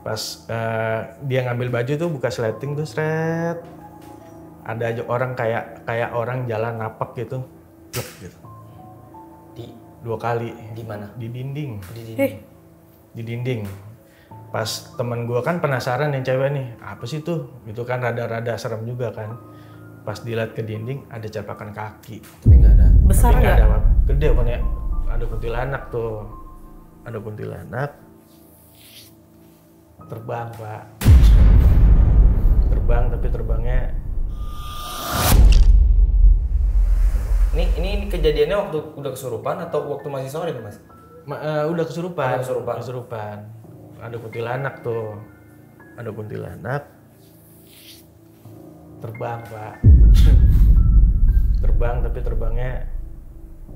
Pas dia ngambil baju tuh buka sleting tuh seret. Ada aja orang kayak orang jalan napak gitu. Plek gitu. Di 2 kali. di mana? Di dinding. Di dinding. Di dinding. Pas temen gue kan penasaran yang cewek nih, apa sih tuh? Gitu kan rada-rada serem juga kan. Pas dilihat ke dinding ada capakan kaki. Tapi nggak ada. Besar Tapi nggak nggak? ada apa. Gede pokoknya. Ada kuntilanak tuh. Ada kuntilanak. Terbang Pak. Terbang tapi terbangnya. Ini kejadiannya waktu udah kesurupan atau waktu masih sore nih Mas? Udah kesurupan. Udah kesurupan. Kesurupan. Ada kuntilanak tuh. Ada kuntilanak. Terbang Pak. Terbang tapi terbangnya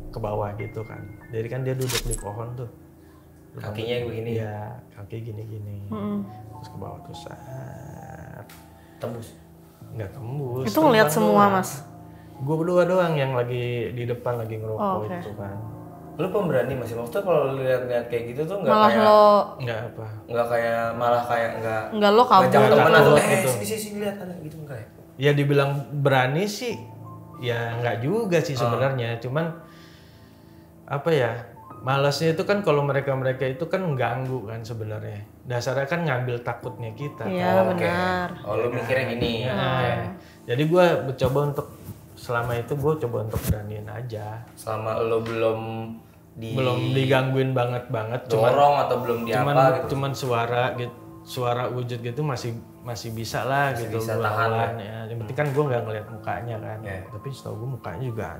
ke bawah gitu kan. Jadi kan dia duduk di pohon tuh. Kakinya begini. Iya, kaki gini-gini. Terus ke bawah tuh saat Tembus. nggak tembus. Itu ngeliat terbang semua doang. Mas? Gue berdua doang yang lagi di depan lagi ngerokok Oh, oke. itu kan. Lu pemberani Mas? Maksudnya kalau lihat-lihat kayak gitu tuh nggak Malah kayak lo Nggak apa. nggak kayak malah kayak nggak lo kabur ngajak temen takut atau gitu. sini lihat ada gitu enggak ya? Ya dibilang berani sih, ya nggak juga sih sebenarnya. Cuman apa ya? Malasnya itu kan kalau mereka itu kan ganggu kan sebenarnya. Dasarnya kan ngambil takutnya kita. Iya Oke. benar. Oh lu mikirnya gini. Nah, jadi gue coba untuk selama itu gue coba untuk beraniin aja. Selama lu belum Belum digangguin banget, dorong atau belum di apa gitu. cuman suara gitu, suara wujud gitu masih bisa lah gitu. bisa gua tahan lawan, ya. Yang penting kan gue nggak ngeliat mukanya kan. Yeah. Tapi setahu gue mukanya juga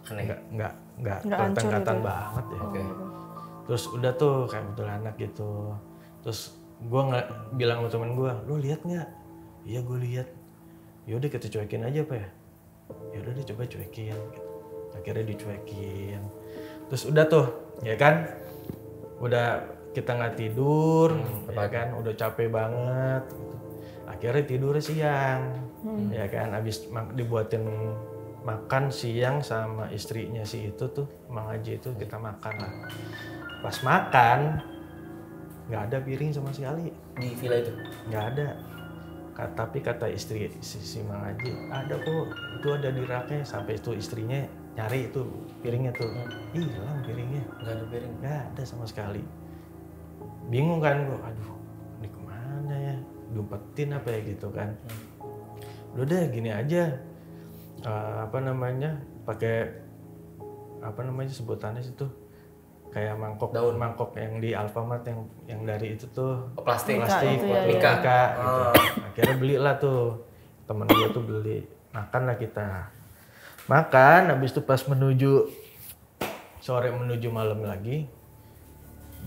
Aneh. nggak hancur kelihatan gitu. banget ya. Oke. Terus udah tuh kayak betul anak gitu. Terus gue nggak bilang sama temen gue, lo lihat nggak? Iya gue lihat. Yaudah kita cuekin aja Pak ya. Yaudah deh coba cuekin. Gitu. Akhirnya dicuekin. Terus udah tuh, ya kan? Udah kita nggak tidur, ya kan? Udah capek banget. Gitu. Akhirnya tidur siang, ya kan? Abis dibuatin makan siang sama istrinya si itu tuh, Mang Haji itu kita makan lah. Pas makan, nggak ada piring sama sekali, Di villa itu. nggak ada. Tapi kata istri si Mang Haji, ada kok, itu ada di raknya. Sampai itu istrinya nyari itu piringnya tuh, hilang piringnya, Nggak ada piring. nggak ada sama sekali. Bingung kan gua, aduh, ini kemana ya? Diumpetin apa ya gitu kan? Udah deh gini aja. Pakai sebutannya situ kayak mangkok yang di Alfamart yang dari itu tuh Oh, plastik. itu ya, Mika. gitu. Akhirnya belilah tuh temen gue tuh beli, makan lah kita makan. Habis itu pas sore menuju malam lagi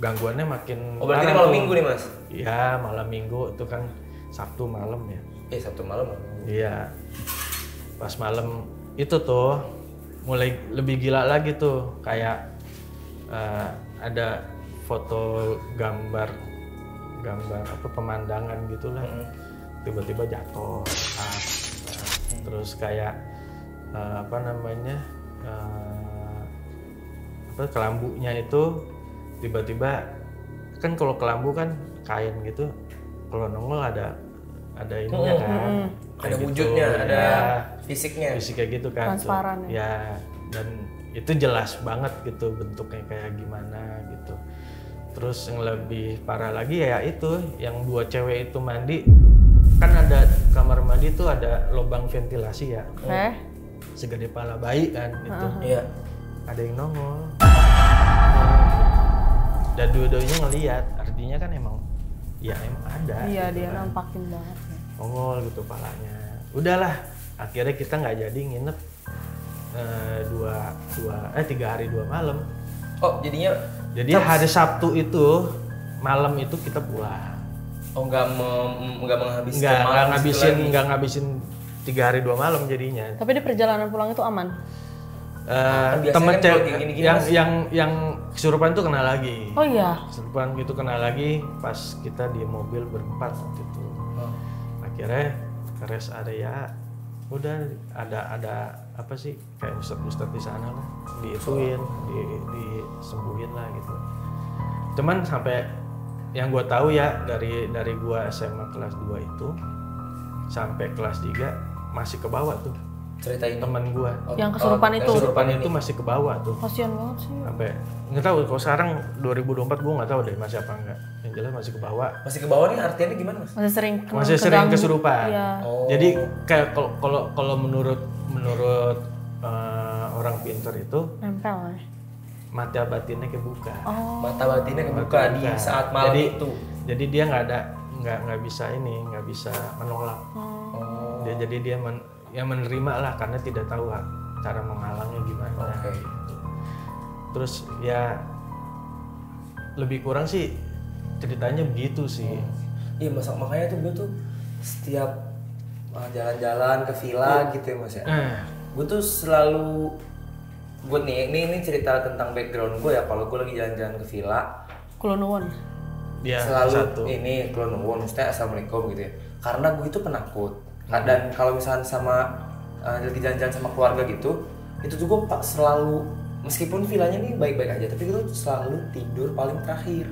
gangguannya makin Oh berarti ini parah malam tuh. minggu nih Mas? Iya malam minggu itu kan Sabtu malam ya. Sabtu malam. Iya. Pas malam itu tuh mulai lebih gila lagi tuh, kayak ada foto gambar apa pemandangan gitulah. Tiba-tiba jatuh. Terus kayak kelambunya itu tiba-tiba kan, kalau kelambu kan kain gitu, kalau nongol ada ininya kan. Ada Kayak wujudnya, gitu, ada ya. fisiknya. Fisik kayak gitu kan. Transparan Ya, dan itu jelas banget gitu bentuknya kayak gimana gitu. Terus yang lebih parah lagi ya itu, yang 2 cewek itu mandi, kan ada kamar mandi tuh ada lubang ventilasi ya. Segede pala bayi kan itu. Iya. Ada yang nongol. Dan dua-duanya ngelihat, artinya kan emang ada. Iya gitu dia kan. nampakin banget. Nongol gitu palanya. Udahlah, akhirnya kita nggak jadi nginep 3 hari 2 malam. Oh jadinya Jadi hari Sabtu itu malam itu kita pulang. oh nggak menghabiskan malam di situ lagi. nggak ngabisin 3 hari 2 malam jadinya. Tapi di perjalanan pulang itu aman? biasanya Temen kan cewek kalau kayak gini-gini, Mas. yang kesurupan itu kena lagi. Oh iya? Kesurupan itu kena lagi pas kita di mobil berempat waktu itu. Akhirnya ke rest area, udah ada apa sih kayak ustadz di sana lah, disembuhin lah gitu. Cuman sampai yang gue tahu ya dari gue SMA kelas 2 itu sampai kelas 3 masih ke bawah tuh. Ceritain Teman gue Yang kesurupan itu. kesurupan itu masih ke bawah tuh. Kasian banget sih. Sampai nggak tahu kalau sekarang 2024 gue nggak tahu deh masih apa enggak. Yang jelas masih ke bawah. Masih ke bawah nih artinya gimana mas? Masih sering Masih sering kesurupan. Iya. Jadi kayak kalau menurut orang pintar itu Nempel ya. mata batinnya kebuka. Oh. Mata batinnya kebuka di saat malam itu. Jadi dia nggak bisa menolak. Oh. Jadi dia menerima lah karena tidak tahu cara menghalangnya gimana. Oke. Gitu. Terus ya lebih kurang sih ceritanya begitu sih. Iya makanya tuh gue tuh setiap jalan-jalan ke villa gitu ya mas ya. Gue tuh selalu ini cerita tentang background gue ya. Kalau gue lagi jalan-jalan ke villa, Kulonwon. Ya, selalu satu. ini Kulonwon, maksudnya assalamualaikum gitu ya. Karena gue itu penakut. Dan kalau misalnya lagi jalan-jalan sama keluarga gitu, itu tuh gue selalu meskipun villanya nih baik-baik aja, tapi gue tuh selalu tidur paling terakhir.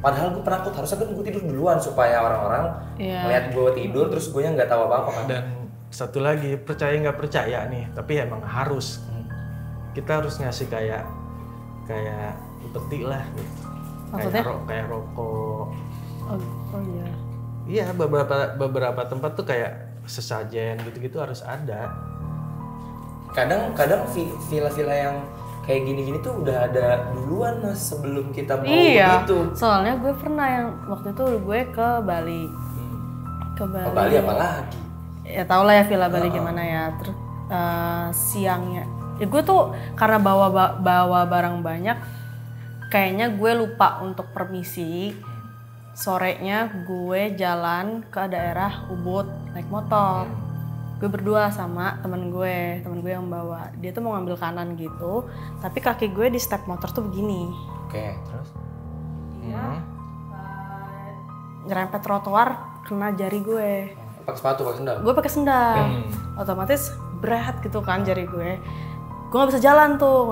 Padahal gue penakut, harusnya kan gue tidur duluan supaya orang-orang melihat gue tidur terus gue nggak tahu apa-apa kan. Dan satu lagi, percaya nggak percaya nih, tapi emang harus kita harus ngasih kayak peti lah gitu. Maksudnya? Kayak rokok. Oh iya. Iya, beberapa tempat tuh kayak sesajen gitu-gitu harus ada. Kadang villa-villa yang kayak gini-gini tuh udah ada duluan mas sebelum kita mau Iya. begitu. Soalnya gue pernah yang waktu itu gue ke Bali. Ke Bali. Ke Bali apa lagi? Ya tau lah ya villa Bali gimana ya. Terus siangnya, ya gue tuh karena bawa barang banyak, kayaknya gue lupa untuk permisi. Sorenya gue jalan ke daerah Ubud naik motor. Gue berdua sama temen gue yang bawa. Dia tuh mau ngambil kanan gitu, tapi kaki gue di step motor tuh begini. Oke, terus? Nyerempet trotoar, kena jari gue. Pakai sepatu, pakai sendal? Gue pakai sendal. Otomatis berat gitu kan jari gue. Gue nggak bisa jalan tuh,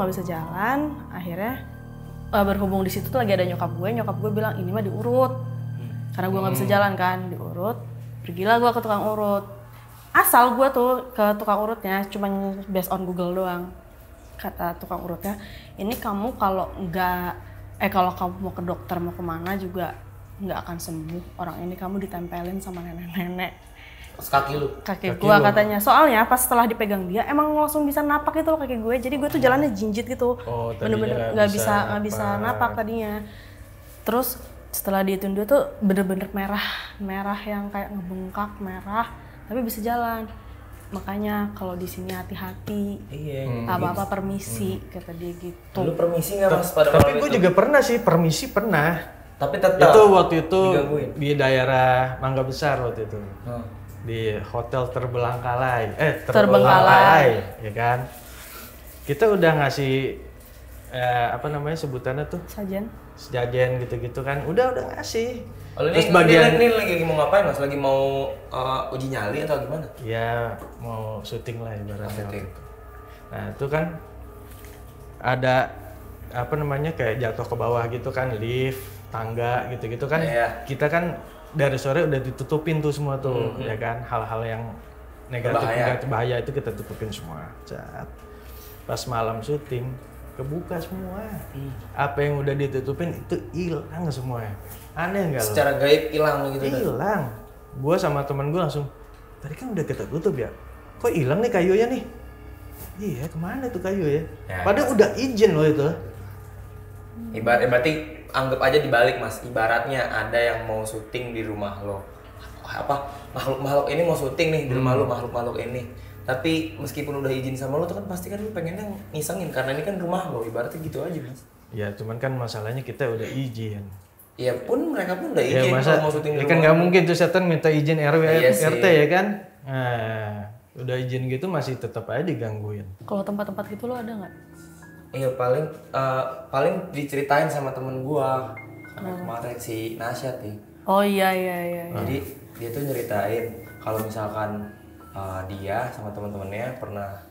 Akhirnya berhubung di situ tuh lagi ada nyokap gue bilang ini mah diurut. Karena gue nggak bisa jalan kan, diurut. Pergilah gue ke tukang urut. Asal gue tuh ke tukang urutnya cuma based on Google doang. Kata tukang urutnya, ini kamu kalau kamu mau ke dokter mau kemana juga nggak akan sembuh. Orang ini kamu ditempelin sama nenek-nenek. Pas kaki lu? Kaki gue katanya. Soalnya pas setelah dipegang dia emang langsung bisa napak itu loh kaki gue. Jadi gue tuh jalannya jinjit gitu. Bener-bener nggak bisa napak tadinya. Terus setelah dihitung dia tuh bener-bener merah yang kayak ngebengkak merah, tapi bisa jalan. Makanya kalau di sini hati-hati. Iya. Apa-apa permisi kata dia gitu. Lu permisi nggak mas pada Tapi malam gue itu? juga pernah sih permisi pernah. Tapi tetap Itu waktu itu digangguin. di daerah Mangga Besar waktu itu. Di hotel Terbelangkalai, ya kan. Kita udah ngasih sebutannya tuh sejajen gitu-gitu kan, udah ngasih. Terus bagian ini lagi mau ngapain mas? Lagi mau uji nyali atau gimana? Ya mau syuting lah ibaratnya. Syuting. Nah itu kan ada kayak jatuh ke bawah gitu kan, lift, tangga gitu-gitu kan. Kita kan dari sore udah ditutupin tuh semua tuh, ya kan, hal-hal yang negatif bahaya itu kita tutupin semua. Pas malam syuting kebuka semua. Apa yang udah ditutupin itu hilang semua. Aneh nggak lo? Secara gaib hilang gitu. Hilang. Gua sama teman gue langsung, tadi kan udah kita tutup ya, kok hilang nih kayunya nih? Iya, kemana tuh kayu ya? Padahal udah izin loh itu. Berarti anggap aja dibalik mas, ibaratnya ada yang mau syuting di rumah lo, makhluk ini mau syuting nih di rumah lo, makhluk ini, tapi meskipun udah izin sama lo tuh kan pasti kan lo pengennya ngisengin karena ini kan rumah lo, ibaratnya gitu aja mas. Ya cuman kan masalahnya kita udah izin. Ya pun mereka pun udah izin kalau mau syuting di rumah. Kan nggak mungkin tuh setan minta izin RW RT sih. ya kan. Nah udah izin gitu masih tetap aja digangguin. Kalau tempat-tempat gitu lo ada nggak? Iya paling diceritain sama temen gua kemarin si Nasyat nih. Oh iya. Jadi dia tuh nyeritain kalau misalkan dia sama teman-temannya pernah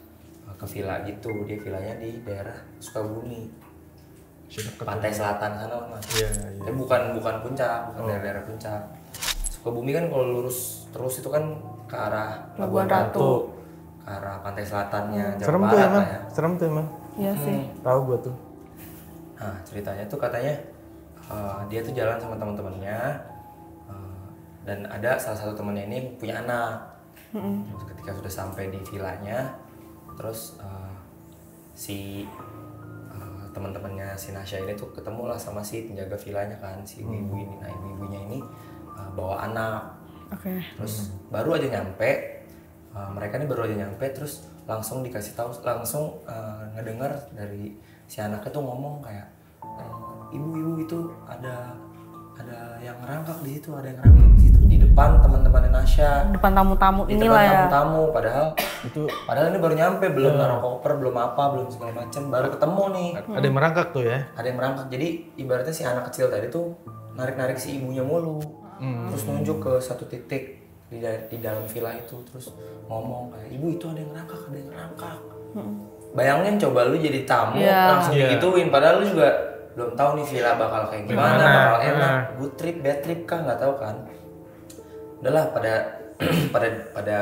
ke villa gitu. Dia villanya di daerah Sukabumi. pantai selatan sana lah mas. Iya. Tapi bukan puncak, bukan daerah-daerah puncak. Sukabumi kan kalau lurus terus itu kan ke arah Labuan Ratu. ke arah pantai selatannya Jawa Serem tuh Barat emang. lah ya. Serem tuh emang. Iya sih. Tahu gue tuh. Nah ceritanya tuh katanya dia tuh jalan sama teman-temannya dan ada salah satu temannya ini punya anak. Terus ketika sudah sampai di villanya, terus si teman-temannya si Nasya ini tuh ketemu lah sama si penjaga villanya kan, si ibu-ibu ini. Nah ibu-ibunya ini bawa anak. Oke. Terus baru aja nyampe, mereka ini baru aja nyampe, terus langsung dikasih tahu, langsung ngedengar dari si anaknya tuh ngomong kayak, ibu-ibu itu ada yang ngerangkak di situ, ada yang ngerangkak di situ di depan teman-temannya Nasya. Depan tamu-tamu Di inilah depan ya. tamu-tamu, padahal ini baru nyampe, belum Iya. naruh koper, belum apa, belum segala macem, baru ketemu nih. Ada yang merangkak tuh ya. Ada yang merangkak, jadi ibaratnya si anak kecil tadi tuh narik-narik si ibunya mulu, terus nunjuk ke satu titik di dalam villa itu, terus ngomong kayak, ibu itu ada yang ngerangkak, ada yang ngerangkak. Bayangin coba lu jadi tamu langsung digituin, padahal lu juga belum tahu nih villa bakal kayak gimana, bakal enak, good trip, bad trip kah nggak tahu kan. Udahlah pada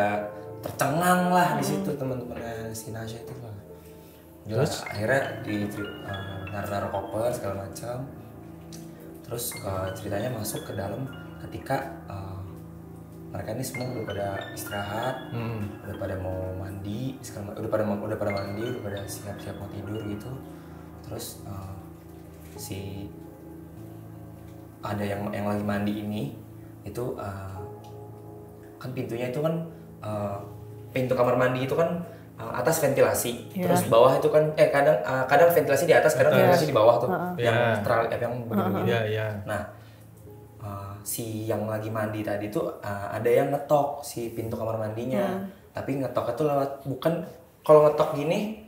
tercengang lah di situ teman-temannya si Nasya itu lah. Terus akhirnya di naruh koper segala macam. Terus ceritanya masuk ke dalam ketika mereka ini semua udah pada istirahat, udah pada mau mandi, udah pada mandi, udah pada siap-siap mau tidur gitu. Terus si ada yang lagi mandi ini itu kan pintunya itu kan pintu kamar mandi itu kan atas ventilasi, terus bawah itu kan kadang ventilasi di atas, kadang ventilasi di bawah tuh, yang yang begini-begini. Nah, si yang lagi mandi tadi tuh ada yang ngetok si pintu kamar mandinya, tapi ngetoknya tuh lewat, bukan kalau ngetok gini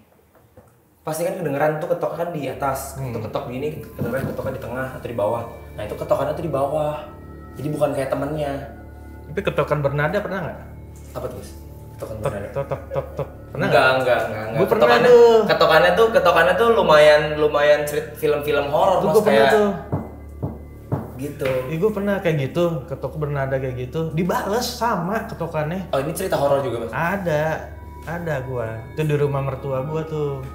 pasti kan kedengeran tuh ketoknya kan di atas, itu ketok gini kedengeran ketoknya di tengah atau di bawah. Nah itu ketokannya tuh di bawah, jadi bukan kayak temennya. Tapi ketokan bernada pernah nggak? Apa tuh? Ketokan bernada? Tok. Pernah Enggak. Gue pernah tuh. Ketokannya tuh lumayan film-film horor Tuh mas, gue pernah kayak tuh. gitu. Gue pernah kayak gitu, ketok bernada kayak gitu. Dibales sama ketokannya. Oh ini cerita horor juga mas? Ada gua. Itu di rumah mertua gua tuh.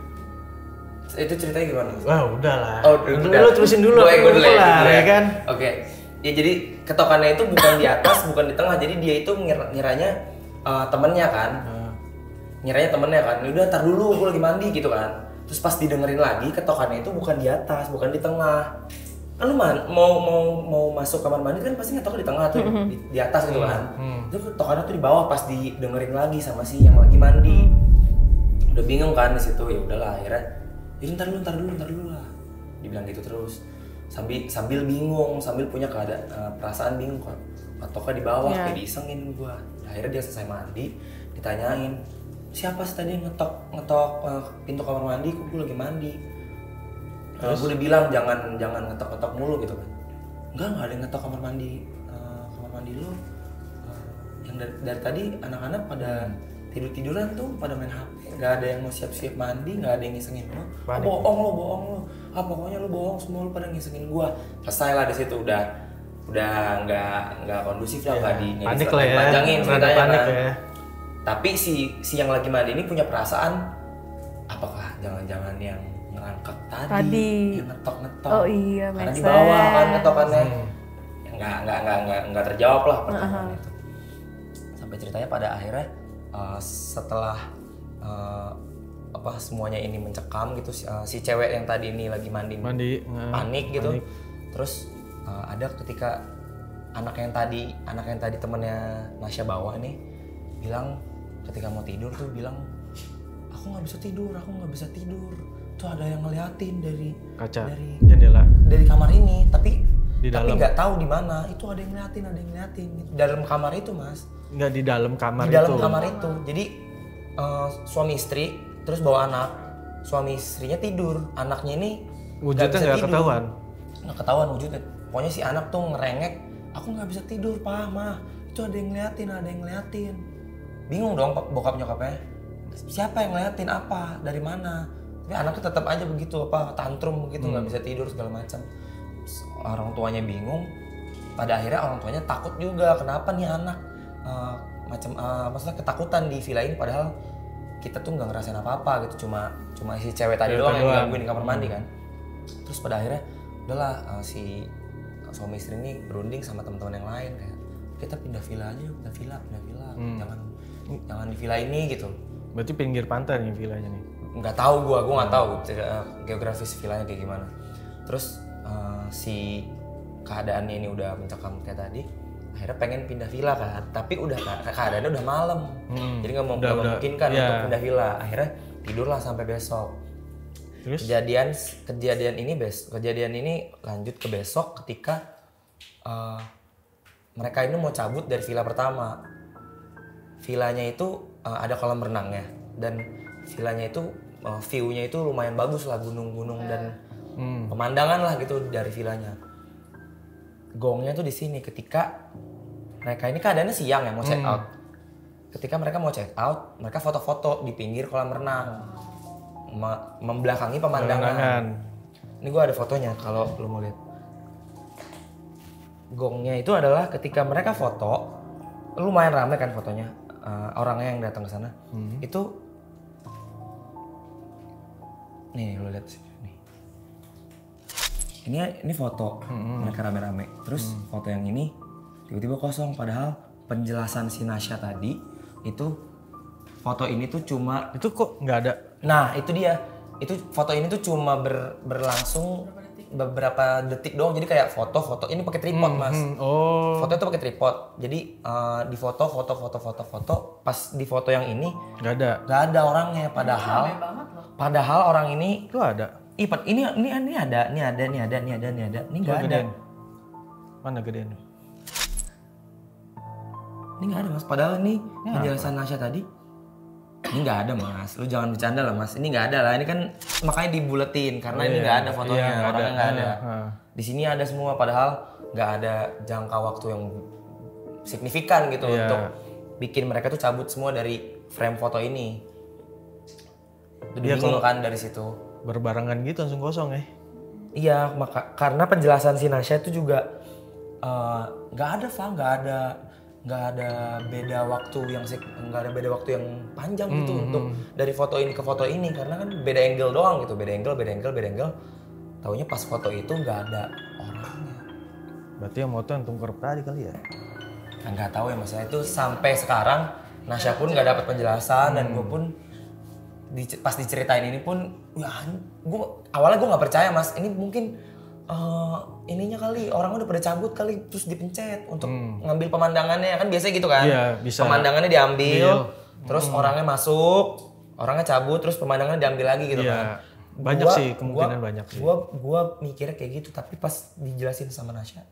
Itu ceritanya gimana mas? Wah udahlah. Oh, Lu terusin dulu. Gue dulu lah, ya kan? Oke. Ya jadi ketokannya itu bukan di atas, bukan di tengah. Jadi dia itu ngiranya temennya kan. Ngiranya temennya kan. Udah ntar dulu, gue lagi mandi gitu kan. Terus pas didengerin lagi, ketokannya itu bukan di atas, bukan di tengah. Kan lu mau masuk kamar mandi kan pasti ngetoknya di tengah tuh, di atas gitu kan. Itu ketokannya tuh di bawah pas didengerin lagi sama si yang lagi mandi. Udah bingung kan di situ. Ya udahlah akhirnya, jadi ntar dulu lah. Dibilang gitu terus. Sambil bingung, sambil punya perasaan bingung kok. Ketoknya di bawah, kayak diisengin gua. Akhirnya dia selesai mandi, ditanyain, siapa sih tadi yang ngetok pintu kamar mandi? Kok gue lagi mandi? Gue udah bilang jangan ngetok mulu gitu kan. Enggak ada yang ngetok kamar mandi lo. Yang dari tadi anak-anak pada tiduran tuh, pada main HP. Nggak ada yang mau siap-siap mandi, nggak ada yang ngisengin lo. Bohong lo. Pokoknya lo bohong, semua lo pada ngisengin gua. Selesai lah di situ, udah nggak kondusif lah, nggak panik lah ya. Panjangin ceritanya panik kan. ya. Tapi si yang lagi mandi ini punya perasaan, apakah jangan-jangan yang ngerangkak tadi. Yang ngetok-ngetok. Oh iya, karena di bawah kan ketokannya. Nggak terjawab lah pertanyaan itu. Sampai ceritanya pada akhirnya setelah semuanya ini mencekam gitu, si cewek yang tadi ini lagi mandi panik gitu. Terus ada ketika anak yang tadi temennya Nasya bawa nih bilang ketika mau tidur tuh bilang, aku nggak bisa tidur tuh ada yang ngeliatin dari kaca, dari jendela, dari kamar ini, tapi nggak tahu di mana. Itu ada yang ngeliatin gitu. Dalam kamar itu mas. Nggak di dalam kamar itu. Di dalam kamar itu. Jadi suami istri terus bawa anak. Suami istrinya tidur, anaknya ini wujudnya nggak ketahuan. Nggak ketahuan wujudnya. Pokoknya si anak tuh ngerengek, aku nggak bisa tidur pak, mah itu ada yang ngeliatin. Bingung dong bokap nyokapnya. Siapa yang ngeliatin, apa, dari mana? Ya anaknya tetap aja begitu tantrum begitu, nggak bisa tidur segala macam. Orang tuanya bingung. Pada akhirnya orang tuanya takut juga, kenapa nih anak maksudnya ketakutan di villa ini, padahal kita tuh nggak ngerasain apa-apa gitu, cuma si cewek tadi doang yang gangguin di kamar mandi kan. Terus pada akhirnya udahlah si suami istri ini berunding sama teman-teman yang lain kayak kita pindah villa aja, pindah villa, jangan di villa ini gitu. Berarti pinggir pantai nih villanya nih. Nggak tahu gua nggak tahu geografis villanya kayak gimana. Terus si keadaannya ini udah mencekam kayak tadi, akhirnya pengen pindah villa kan, tapi udah keadaannya udah malam, jadi nggak memungkinkan untuk pindah villa. Akhirnya tidurlah sampai besok. Terus? Kejadian ini lanjut ke besok ketika mereka ini mau cabut dari villa pertama. Villanya itu ada kolam renangnya, dan villanya itu view-nya itu lumayan bagus lah, gunung-gunung dan pemandangan lah gitu dari villanya. Gongnya tuh di sini ketika mereka ini keadaannya siang ya mau check out. Ketika mereka mau check out, mereka foto-foto di pinggir kolam renang, membelakangi pemandangan. Ini gue ada fotonya kalau lo mau lihat. Gongnya itu adalah ketika mereka foto, lumayan ramai kan fotonya, orangnya yang datang ke sana. Itu nih lo lihat sih. Ini foto mereka rame-rame. Terus foto yang ini tiba-tiba kosong, padahal penjelasan si Nasya tadi itu foto ini tuh cuma itu kok nggak ada. Nah itu dia, itu foto ini tuh cuma berlangsung beberapa detik doang. Jadi kayak foto ini pakai tripod mas. Foto itu pakai tripod. Jadi di foto pas di foto yang ini nggak ada orangnya, padahal orang ini tuh ada. Ini ada. Ini nggak ada. Mana gedean? Ini nggak ada mas. Padahal ini penjelasan Nasya tadi. Ini nggak ada mas. Lu jangan bercanda lah mas. Ini nggak ada lah. Ini kan makanya dibuletin karena ini nggak ada fotonya. Orangnya nggak ada. Di sini ada semua. Padahal nggak ada jangka waktu yang signifikan gitu untuk bikin mereka tuh cabut semua dari frame foto ini. Itu bingung kan dari situ. Berbarengan gitu langsung kosong ya? Iya, karena penjelasan si Nasya itu juga nggak ada beda waktu yang panjang gitu untuk dari foto ini ke foto ini, karena kan beda angle doang gitu, beda angle. Taunya pas foto itu nggak ada orangnya. Berarti yang moto yang tungkur tadi kali ya? Nggak tahu ya mas, itu sampai sekarang Nasya pun nggak dapat penjelasan dan gue pun pas diceritain ini pun, ya awalnya gue nggak percaya mas. Ini mungkin ininya kali orang udah pada cabut kali, terus dipencet untuk ngambil pemandangannya, kan biasanya gitu kan? Iya, bisa. Pemandangannya diambil, terus orangnya masuk, orangnya cabut, terus pemandangannya diambil lagi gitu kan? Banyak sih kemungkinan banyak sih. Gue mikirnya kayak gitu, tapi pas dijelasin sama Nasya,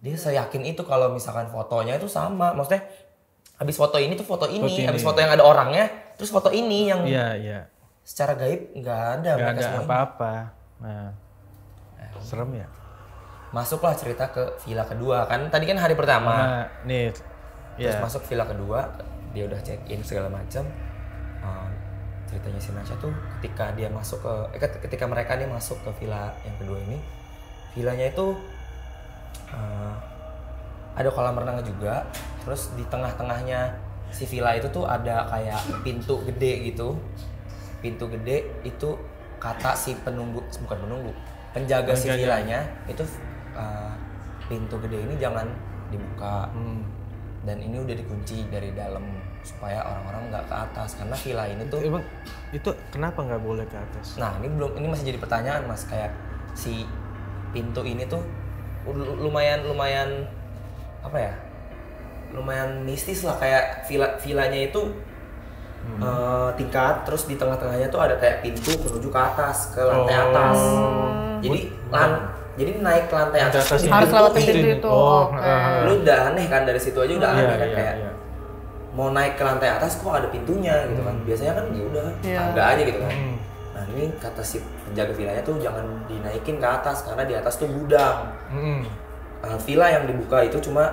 dia seyakin itu kalau misalkan fotonya itu sama, maksudnya habis foto ini tuh foto ini, habis foto yang ada orangnya, terus foto ini yang secara gaib nggak ada apa-apa. Nah, serem ya. Masuklah cerita ke villa kedua kan, tadi kan hari pertama. Nah, nih, terus masuk villa kedua, dia udah check in segala macam. Ceritanya si Nasya tuh ketika mereka nih masuk ke villa yang kedua ini, villanya itu ada kolam renang juga, terus di tengah-tengahnya si villa itu tuh ada kayak pintu gede gitu. Pintu gede itu kata si penjaga si villanya itu pintu gede ini jangan dibuka. Dan ini udah dikunci dari dalam supaya orang-orang nggak ke atas, karena villa ini tuh itu kenapa nggak boleh ke atas? Nah ini masih jadi pertanyaan mas, kayak si pintu ini tuh lumayan apa ya, lumayan mistis lah, kayak villanya itu tingkat, terus di tengah-tengahnya tuh ada kayak pintu menuju ke atas, ke lantai atas. Jadi naik ke lantai atas harus lewat pintu itu. Lu udah aneh kan, dari situ aja udah aneh kan, kayak mau naik ke lantai atas kok ada pintunya gitu kan. Biasanya kan ya udah tangga aja gitu kan. Nah ini kata si penjaga villanya tuh jangan dinaikin ke atas karena di atas tuh gudang. Villa yang dibuka itu cuma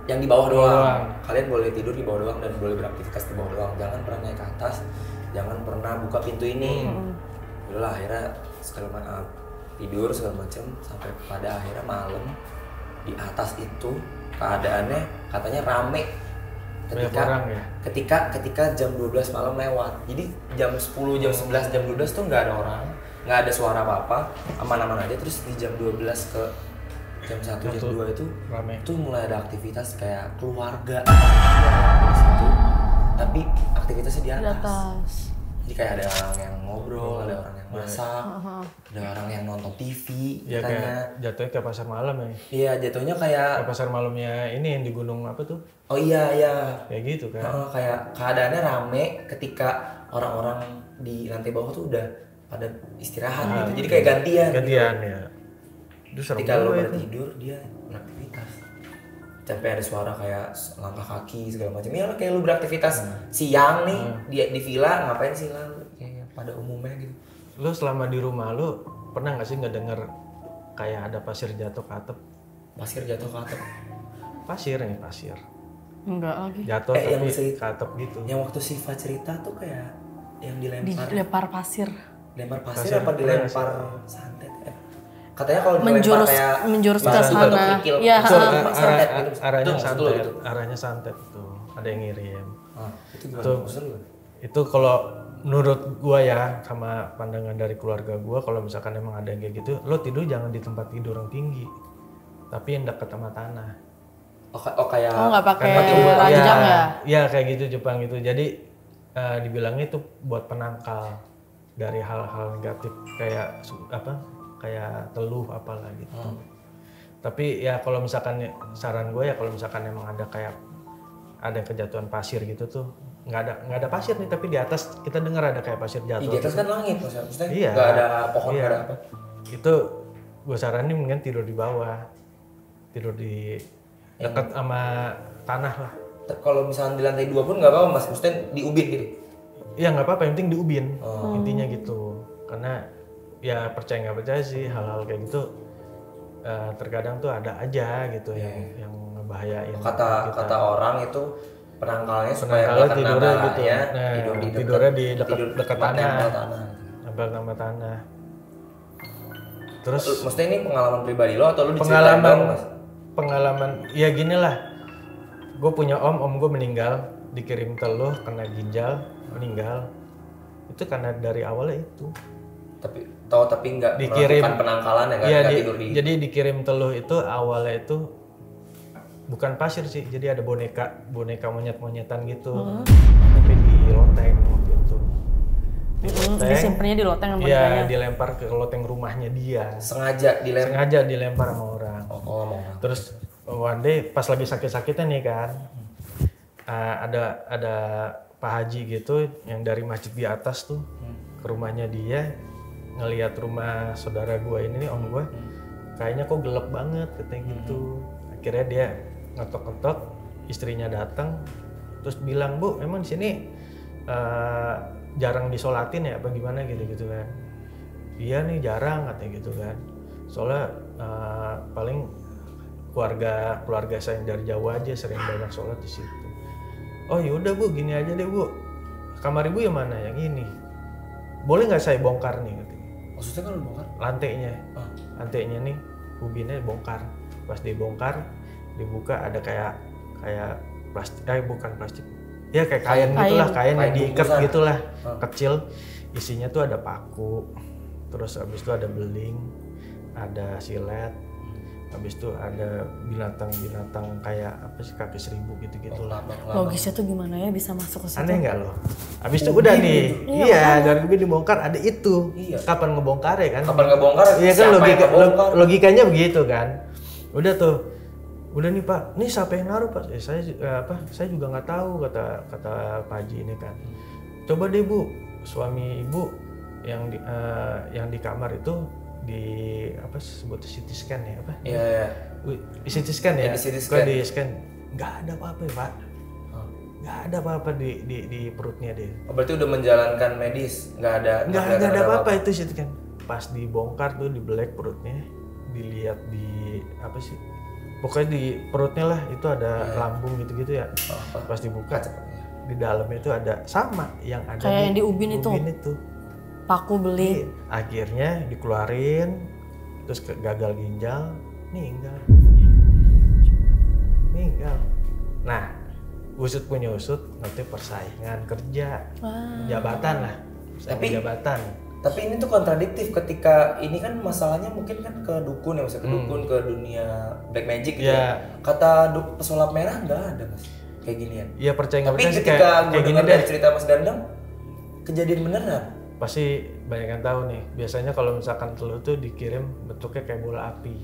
yang di bawah doang. Kalian boleh tidur di bawah doang dan boleh beraktivitas di bawah doang. Jangan pernah naik ke atas. jangan pernah buka pintu ini. Udahlah akhirnya tidur segala macam sampai pada akhirnya malam di atas itu keadaannya katanya rame ketika jam 12 malam lewat. Jadi jam 10, jam 11, jam 12 tuh nggak ada orang, nggak ada suara apa-apa, aman-aman aja. Terus di jam 12 ke jam 1, jam 2 itu rame. Itu mulai ada aktivitas kayak keluarga di situ, tapi aktivitasnya di atas. Jadi kayak ada orang yang ngobrol, ada orang yang masak, ada orang yang nonton TV. Ya kayak jatuhnya kayak pasar malam ya. Iya, jatuhnya kayak pasar malamnya ini yang di gunung apa tuh? Oh iya. Kayak gitu kan. Kayak keadaannya rame ketika orang-orang di lantai bawah tuh udah pada istirahat gitu. Jadi kayak gantian ya. Ketika lo pada tidur, dia beraktivitas. Sampai ada suara kayak langkah kaki segala macam. Ya kayak lu beraktivitas siang nih di villa, ngapain sih lah kayak pada umumnya gitu. Lu selama di rumah lu pernah nggak sih ngedenger kayak ada pasir jatuh ke atap? Pasir jatuh ke atap? Pasir. Enggak lagi. Jatuh tapi ke atap gitu. Yang waktu Siva cerita tuh kayak yang dilempar pasir. Lempar pasir apa dilempar santet? Katanya kalau menjurus ke sana. Iya, arahnya santet itu. Ada yang ngirim. Itu gimana? Itu kalau menurut gua ya, sama pandangan dari keluarga gua, kalau misalkan emang ada yang kayak gitu, lo tidur jangan di tempat tidur yang tinggi, tapi yang dekat sama tanah. Nggak pakai ranjang ya? Iya kayak gitu Jepang itu. Jadi dibilangnya itu buat penangkal dari hal-hal negatif kayak kayak teluh apalah gitu. Tapi ya kalau misalkan saran gue ya kalau misalkan emang ada kejatuhan pasir gitu tuh nggak ada pasir nih tapi di atas kita dengar ada kayak pasir jatuh. Di atas kan langit maksudnya. Iya. Nggak ada pohon nggak ada apa. Itu gue saranin mendingan tidur di bawah, tidur di dekat sama tanah lah. Kalau misalnya di lantai 2 pun nggak apa-apa mas, maksudnya di ubin gitu. Iya nggak apa-apa, yang penting di ubin intinya gitu. Karena ya percaya nggak percaya sih hal-hal kayak gitu terkadang tuh ada aja gitu yang ngebahayain. Kata orang itu penangkalnya supaya nggak kena gitu. Ya, tidurnya di dekat tanah, nempel sama tanah. Terus maksudnya ini pengalaman pribadi lo atau lo pengalaman ya gini lah. Gue punya om gue meninggal, dikirim teluh kena ginjal, meninggal. Itu karena dari awalnya itu. Tapi nggak melakukan penangkalan ya, nggak tidur di. Jadi dikirim teluh itu awalnya itu bukan pasir sih, jadi ada boneka monyet-monyetan gitu, tapi di loteng gitu. Disimpannya di loteng sama Iya, dilempar ke loteng rumahnya dia. Sengaja dilempar sama orang. Terus one day pas lagi sakit-sakitnya nih kan, ada Pak Haji gitu yang dari masjid di atas tuh ke rumahnya dia. Ngelihat rumah saudara gua ini nih, om gua kayaknya kok gelap banget katanya gitu. Akhirnya dia ngetok-ngetok, istrinya datang terus bilang, "Bu, emang di sini jarang disolatin ya apa gimana gitu kan?" "Iya nih jarang," katanya gitu kan. "Soalnya paling keluarga saya yang dari Jawa aja sering banyak sholat di situ." "Oh yaudah Bu, gini aja deh Bu, kamar ibu yang mana?" "Yang ini." "Boleh nggak saya bongkar nih?" katanya. Maksudnya kalau bongkar? Lantainya nih, ubinnya bongkar. Pas dibongkar, dibuka ada kayak plastik, bukan plastik. Ya kayak kain gitulah, kain yang diikat gitulah, kecil. Isinya tuh ada paku, terus abis itu ada beling, ada silet, habis itu ada binatang kayak apa sih, kaki seribu gitu-gitu lah. Logisnya tuh gimana ya bisa masuk ke situ? Aneh nggak lo? Habis itu udah nih, dari ubin dibongkar ada itu. Iya. Kapan ngebongkar ya kan? Iya kan logikanya begitu kan. Udah nih Pak, nih siapa yang naruh Pak? Saya juga nggak tahu kata Pak Haji ini kan. Coba deh Bu, suami ibu yang di kamar itu di apa sebut CT scan ya apa? Iya. Di CT scan ya. Kalau di scan nggak ada apa-apa ya Pak. Nggak ada apa-apa di perutnya deh. Berarti udah menjalankan medis, nggak ada apa-apa itu CT scan. Pas dibongkar tuh dibelek perutnya, dilihat di apa sih? Pokoknya di perutnya lah itu ada lambung gitu-gitu ya. Pas dibuka di dalamnya itu ada sama yang ada Kayak yang di ubin itu. Paku beli. Akhirnya dikeluarin, terus gagal ginjal, meninggal. Nah, usut punya usut, nanti persaingan kerja, jabatan lah, jabatan. Tapi ini tuh kontradiktif ketika ini kan masalahnya mungkin kan ke dukun ya, maksudnya ke dukun, ke dunia black magic gitu ya. Kata pesulap merah nggak ada mas, kayak ginian. Iya percaya nggak Tapi percaya sih ketika gue kayak gini dengar deh. dari cerita Mas Dandang, kejadian beneran. Pasti banyak yang tahu nih. Biasanya kalau misalkan telur tuh dikirim bentuknya kayak bola api.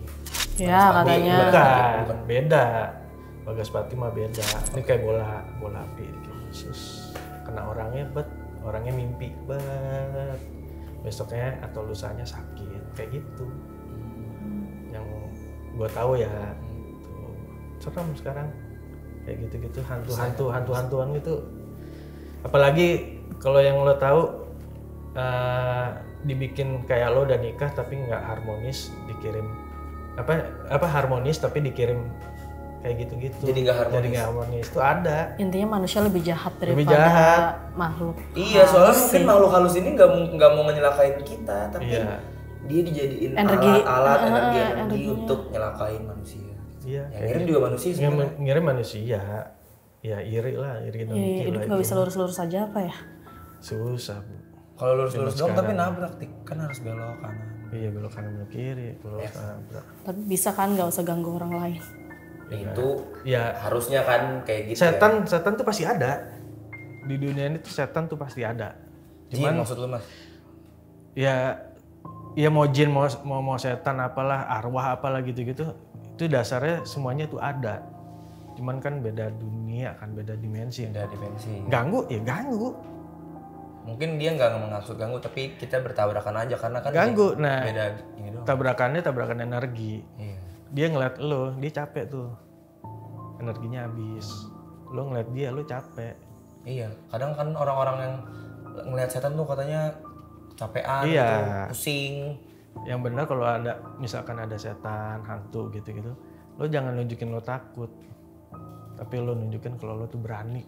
Ya katanya. Bukan, beda. Bagaspati mah beda. Ini kayak bola api gitu. Terus kena orangnya orangnya mimpi bet. Besoknya atau lusanya sakit kayak gitu. Yang gua tahu ya. Tuh. Serem sekarang. Kayak gitu-gitu hantu-hantuan gitu. Apalagi kalau yang lo tahu dibikin kayak lo udah nikah tapi nggak harmonis, dikirim apa harmonis tapi dikirim kayak gitu-gitu. Jadi nggak harmonis itu ada. Intinya manusia lebih jahat daripada makhluk. Iya, soalnya mungkin makhluk halus ini nggak mau nyelakain kita, tapi dia dijadiin alat energi untuk nyelakain manusia. Iya. Yang ngirim juga manusia sebenarnya. Ngirim manusia. Ya iri dengki lah. Hidup nggak bisa lurus-lurus aja apa ya? Susah bu. Kalau lurus-lurus dong tapi nabrak kan harus belok kanan. Iya belok kanan belok kiri, belok nabrak. Tapi bisa kan nggak usah ganggu orang lain. Itu ya harusnya kan kayak gitu. Setan tuh pasti ada. Di dunia ini tuh setan tuh pasti ada. Cuman maksud lu mas? Ya mau jin mau setan apalah arwah apalah gitu-gitu. Itu dasarnya semuanya tuh ada. Cuman kan beda dunia kan beda dimensi. Ganggu ya ganggu. Mungkin dia nggak mengaksud ganggu tapi kita bertabrakan aja karena kan ganggu. Nah beda ini doang. tabrakan energi. Iya. Dia ngeliat lo, dia capek tuh. Energinya habis. Lo ngeliat dia, lo capek. Iya, kadang kan orang-orang yang ngeliat setan tuh katanya capean, pusing. Yang benar kalau ada misalkan ada setan, hantu gitu-gitu, lo jangan nunjukin lo takut. Tapi lo nunjukin kalau lo tuh berani.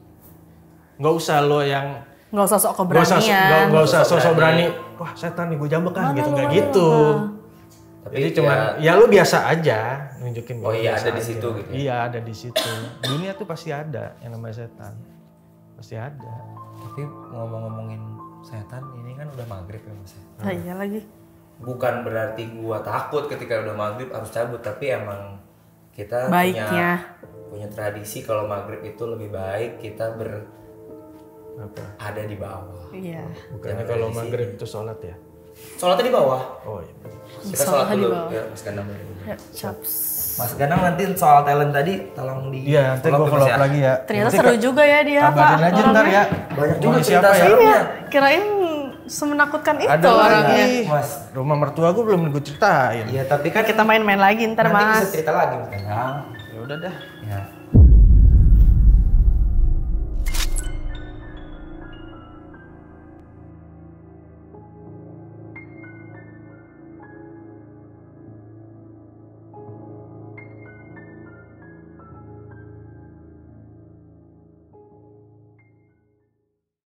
Nggak usah lo yang nggak usah sok keberanian. Nggak usah sok berani. Wah setan nih gue jambek kan gitu nggak gitu. Tapi jadi cuman ya lo biasa aja nunjukin. Oh iya ada di situ gitu. Iya ada di situ. Dunia tuh pasti ada yang namanya setan. Pasti ada. Tapi ngomongin setan ini kan udah maghrib ya mas. Iya lagi. Bukan berarti gua takut ketika udah maghrib harus cabut, tapi emang kita punya tradisi kalau maghrib itu lebih baik kita ada di bawah. Iya. Bukannya kalau maghrib itu sholat ya? Sholatnya di bawah. Oh iya. Kita sholat dulu ya Mas Ganang. Ya, caps. Mas Ganang nanti soal talent tadi tolong di. Iya, nanti gue follow up lagi ya. Ternyata seru juga ya dia Pak. Kabarin aja ntar ya. Banyak juga siapa ya? Iya, kirain semenakutkan itu ada orangnya. lagi. Mas, rumah mertua gue belum gue ceritain. Iya, tapi kan Kita main-main lagi ntar nanti Mas. bisa cerita lagi Mas Ganang. Ya udah dah. Ya.